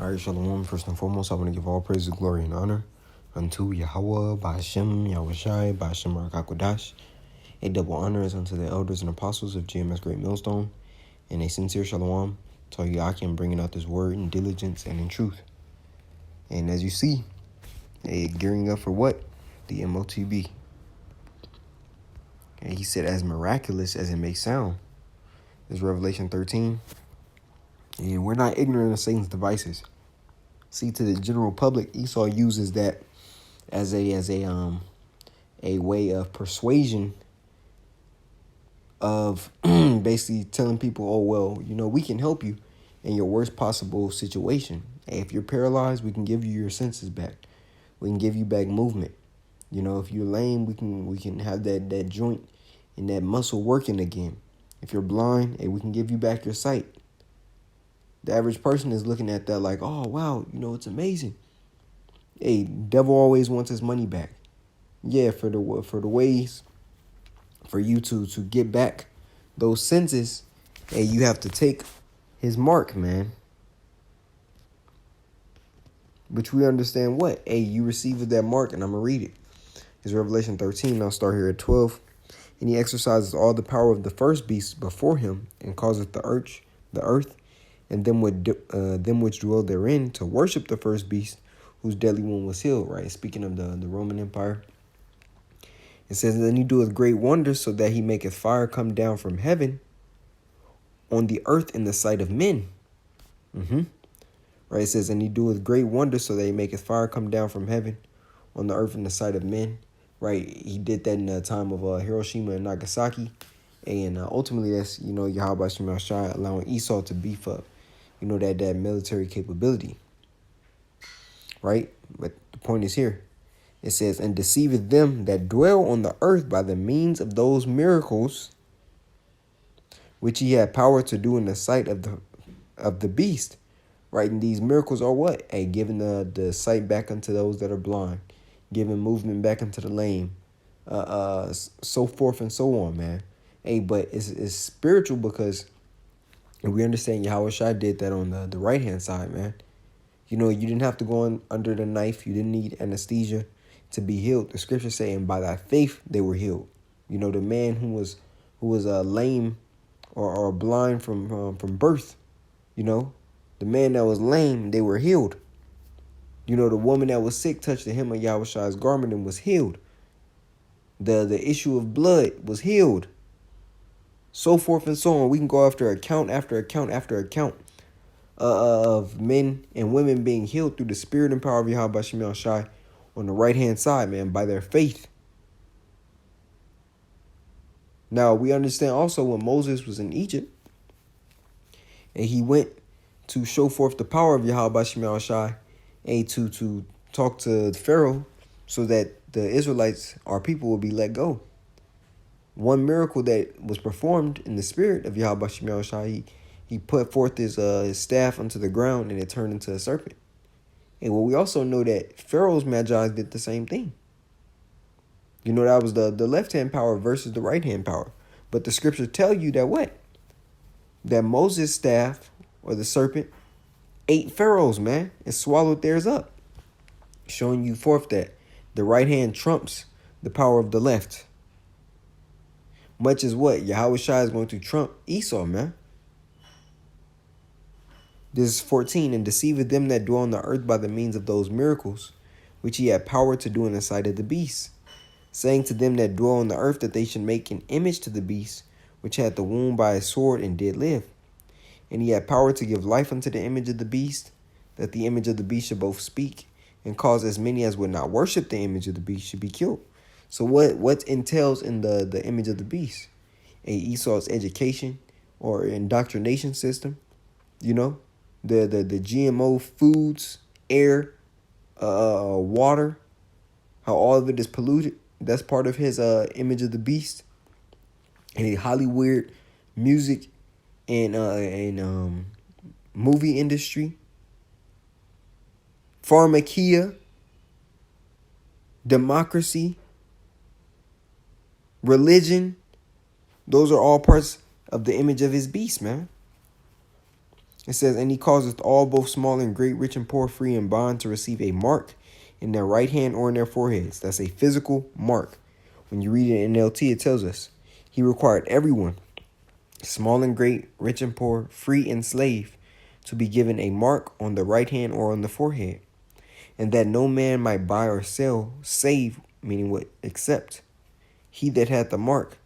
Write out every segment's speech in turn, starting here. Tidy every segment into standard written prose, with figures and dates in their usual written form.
All right, Shalom. First and foremost, I want to give all praise, glory, and honor unto Yahweh, Ba'ashem, Yahushai, Ba'ashem, Rakakwadash. A double honor is unto the elders and apostles of GMS Great Millstone, and a sincere Shalom to all Yakim bringing out this word in diligence and in truth. And as you see, gearing up for what? The Motb. And he said, as miraculous as it may sound, is Revelation 13. And we're not ignorant of Satan's devices. See, to the general public, Esau uses that as a way of persuasion of basically telling people, oh, well, we can help you in your worst possible situation. Hey, if you're paralyzed, we can give you your senses back. We can give you back movement. If you're lame, we can have that joint and that muscle working again. If you're blind, hey, we can give you back your sight. The average person is looking at that like, oh, wow, it's amazing. Hey, devil always wants his money back. Yeah, for the ways for you to get back those senses, hey, you have to take his mark, man. Which we understand what? Hey, you received that mark, and I'm going to read it. It's Revelation 13. I'll start here at 12. And he exercises all the power of the first beast before him and causeth the earth, and them which dwell therein to worship the first beast, whose deadly wound was healed. Right, speaking of the Roman Empire. It says, then he doeth great wonders, so that he maketh fire come down from heaven on the earth in the sight of men. Right, it says, and he doeth great wonders, so that he maketh fire come down from heaven on the earth in the sight of men. Right, he did that in the time of Hiroshima and Nagasaki. And ultimately, that's, Yahweh Shema Shai allowing Esau to beef up, that military capability. Right? But the point is here. It says, and deceiveth them that dwell on the earth by the means of those miracles which he had power to do in the sight of the beast. Right? And these miracles are what? Hey, giving the sight back unto those that are blind, giving movement back unto the lame, so forth and so on, man. Hey, but it's spiritual because we understand Yahweh Shai did that on the right-hand side, man. You didn't have to go under the knife. You didn't need anesthesia to be healed. The scripture saying by thy faith they were healed. The man who was lame or blind from birth, the man that was lame, they were healed. The woman that was sick touched the hem of Yahweh Shai's garment and was healed. The issue of blood was healed. So forth and so on. We can go after account after account after account of men and women being healed through the spirit and power of Yahweh Shema Shai on the right-hand side, man, by their faith. Now, we understand also when Moses was in Egypt and he went to show forth the power of Yahweh Shema Shai and to talk to Pharaoh so that the Israelites, our people, will be let go. One miracle that was performed in the spirit of Yahweh Shema Shai, he put forth his staff onto the ground and it turned into a serpent. And we also know that Pharaoh's magi did the same thing. That was the left-hand power versus the right-hand power. But the scripture tell you that what? That Moses' staff, or the serpent, ate Pharaoh's, man, and swallowed theirs up. Showing you forth that the right hand trumps the power of the left. Much as what? Yahweh Shai is going to trump Esau, man. This is 14. And deceiveth them that dwell on the earth by the means of those miracles, which he had power to do in the sight of the beast, saying to them that dwell on the earth that they should make an image to the beast, which had the wound by a sword and did live. And he had power to give life unto the image of the beast, that the image of the beast should both speak, and cause as many as would not worship the image of the beast should be killed. So what entails in the image of the beast? Esau's education or indoctrination system, the GMO foods, air, water, how all of it is polluted. That's part of his image of the beast. And Hollywood music and movie industry, pharmakia, democracy, religion, those are all parts of the image of his beast, man. It says, and he causeth all, both small and great, rich and poor, free and bond, to receive a mark in their right hand or in their foreheads. That's a physical mark. When you read it in NLT, it tells us he required everyone, small and great, rich and poor, free and slave, to be given a mark on the right hand or on the forehead, and that no man might buy or sell, save, meaning what, except he that had the mark,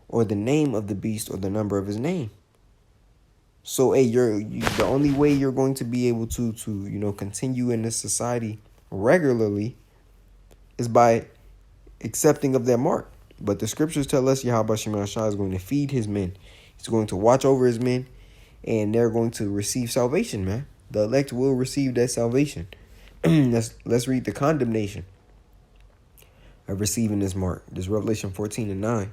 or the name of the beast, or the number of his name. So, the only way you're going to be able to continue in this society regularly is by accepting of that mark. But the scriptures tell us Yahweh Shema Shai is going to feed his men. He's going to watch over his men, and they're going to receive salvation, man. The elect will receive that salvation. Let's read the condemnation of receiving this mark. This is Revelation 14:9.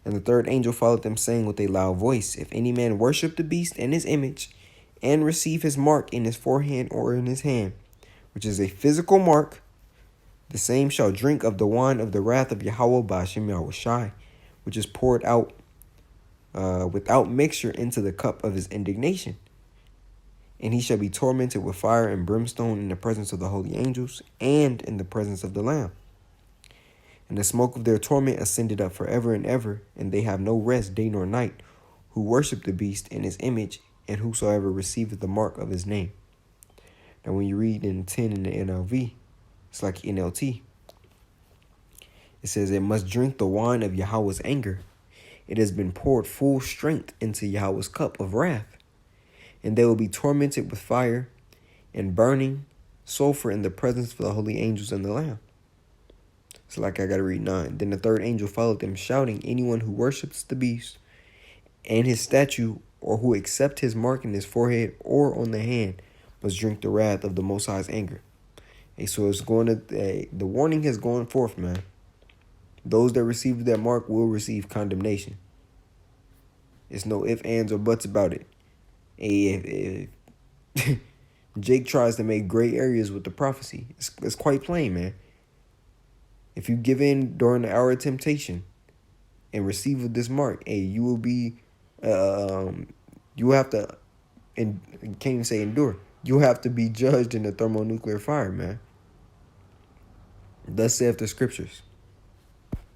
And the third angel followed them, saying with a loud voice, if any man worship the beast and his image, and receive his mark in his forehead or in his hand, which is a physical mark, the same shall drink of the wine of the wrath of Yahweh Ba'ashem Yahushai, which is poured out without mixture into the cup of his indignation. And he shall be tormented with fire and brimstone in the presence of the holy angels and in the presence of the Lamb. And the smoke of their torment ascended up forever and ever, and they have no rest day nor night, who worship the beast and his image, and whosoever receiveth the mark of his name. Now when you read in 10 in the NLV, it's like NLT. It says, it must drink the wine of Yahweh's anger. It has been poured full strength into Yahweh's cup of wrath. And they will be tormented with fire and burning sulfur in the presence of the holy angels and the Lamb. So like I got to read 9. Then the third angel followed them, shouting, anyone who worships the beast and his statue, or who accept his mark in his forehead or on the hand, must drink the wrath of the Most High's anger. Hey, so it's going to, the warning has gone forth, man. Those that receive that mark will receive condemnation. It's no ifs, ands, or buts about it. Hey, if Jake tries to make gray areas with the prophecy, it's quite plain, man. If you give in during the hour of temptation and receive this mark, hey, you will be, you have to, and can't even say endure. You have to be judged in the thermonuclear fire, man. Thus saith the scriptures.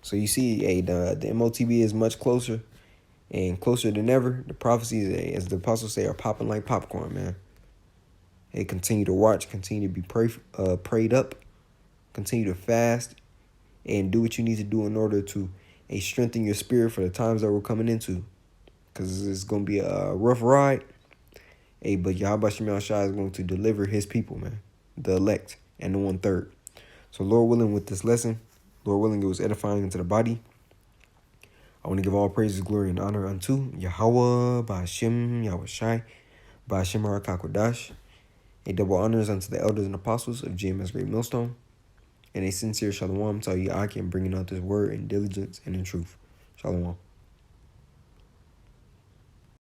So you see, hey, the Motb is much closer and closer than ever. The prophecies, as the apostles say, are popping like popcorn, man. Hey, continue to watch, continue to be prayed up, continue to fast, and do what you need to do in order to strengthen your spirit for the times that we're coming into. Because it's going to be a rough ride. Hey, but Yahweh Shema Shai is going to deliver his people, man. The elect and the 1/3. So Lord willing, with this lesson, Lord willing, it was edifying into the body. I want to give all praises, glory, and honor unto Yahweh, Ba'ashem Yahushai, Ba'ashem Harakakwadash. A double honors unto the elders and apostles of GMS Great Millstone. And a sincere shalom to all you Aki, bringing out this word in diligence and in truth. Shalom.